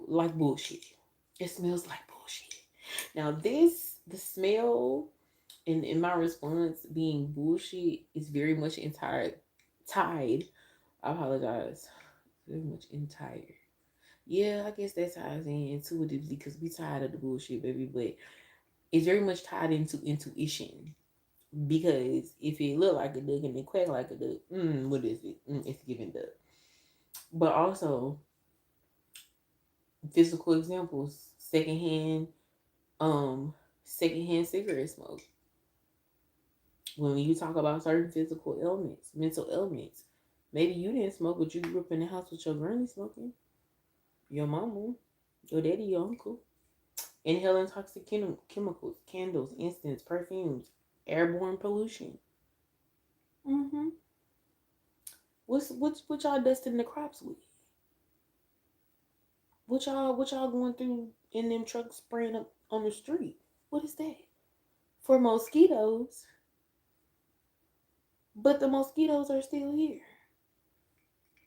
like bullshit. It smells like bullshit. Now, the smell in my response being bullshit is very much tied. I apologize. Very much entire. Yeah, I guess that ties in intuitively because we tired of the bullshit, baby. But it's very much tied into intuition because if it look like a duck and it quack like a duck, what is it? It's giving duck. But also physical examples, secondhand, um, secondhand cigarette smoke. When you talk about certain physical ailments, mental ailments, maybe you didn't smoke, but you grew up in the house with your granny smoking, your mama, your daddy, your uncle. Inhaling toxic chemicals, candles, incense, perfumes, airborne pollution. Mm-hmm. What y'all dusting the crops with? What y'all going through in them trucks spraying up on the street? What is that? For mosquitoes, but the mosquitoes are still here.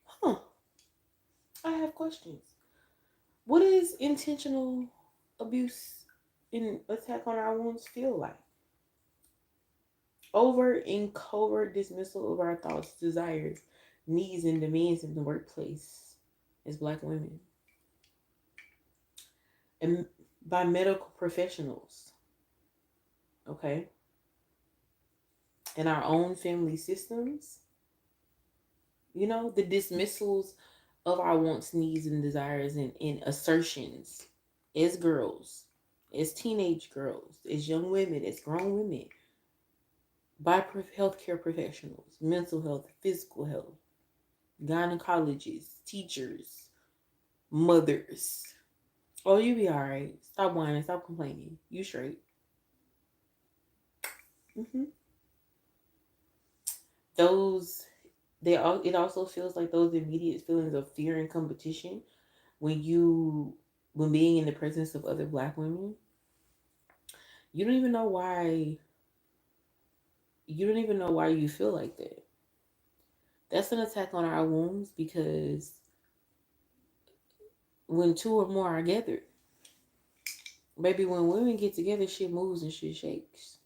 Huh. I have questions. What is intentional abuse in attack on our wounds feel like? Overt and covert dismissal of our thoughts, desires, needs, and demands in the workplace as Black women, and by medical professionals, okay, and our own family systems. The dismissals of our wants, needs, and desires, and assertions as girls, as teenage girls, as young women, as grown women, by healthcare professionals, mental health, physical health, gynecologists, teachers, mothers. Oh, you be all right. Stop whining. Stop complaining. You straight. hmm Those they all. It also feels like those immediate feelings of fear and competition when when being in the presence of other Black women. You don't even know why. You don't even know why you feel like that. That's an attack on our wombs because when two or more are gathered, baby, when women get together, shit moves and shit shakes.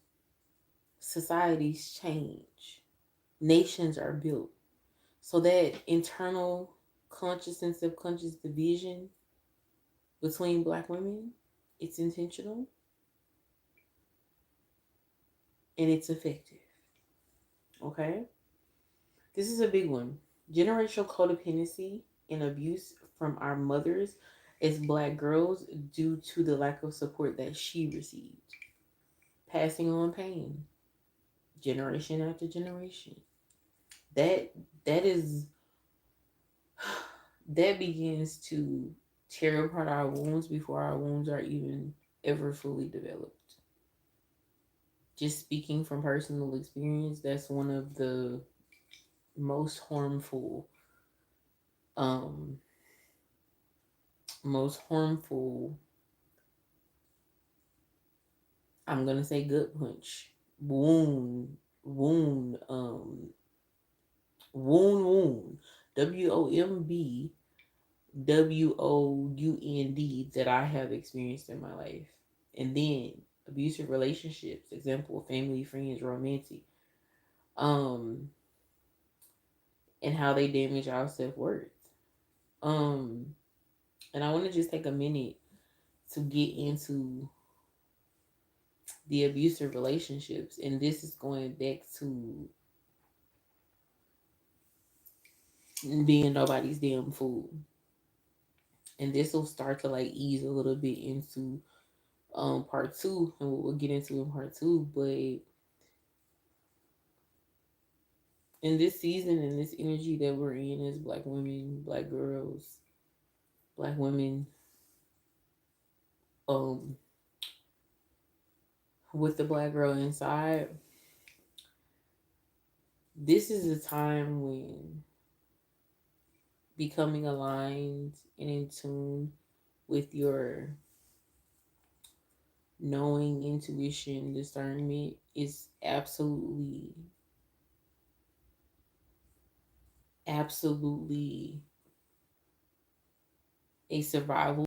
Societies change. Nations are built. So that internal conscious and subconscious division between Black women, it's intentional and it's effective. Okay? This is a big one. Generational codependency and abuse from our mothers as Black girls due to the lack of support that she received. Passing on pain, generation after generation. That that is that begins to tear apart our wounds before our wounds are even ever fully developed. Just speaking from personal experience, that's one of the most harmful, um, most harmful. I'm gonna say gut punch, wound, wound, wound, WOMBWOUND that I have experienced in my life, and then abusive relationships, example, family, friends, romantic, um, and how they damage our self worth. Um, and I want to just take a minute to get into the abusive relationships, and this is going back to being nobody's damn fool. And this will start to like ease a little bit into part two and what we'll get into in part two. But in this season and this energy that we're in as Black women, Black girls, Black women, um, with the Black girl inside, this is a time when becoming aligned and in tune with your knowing, intuition, discernment is absolutely a survival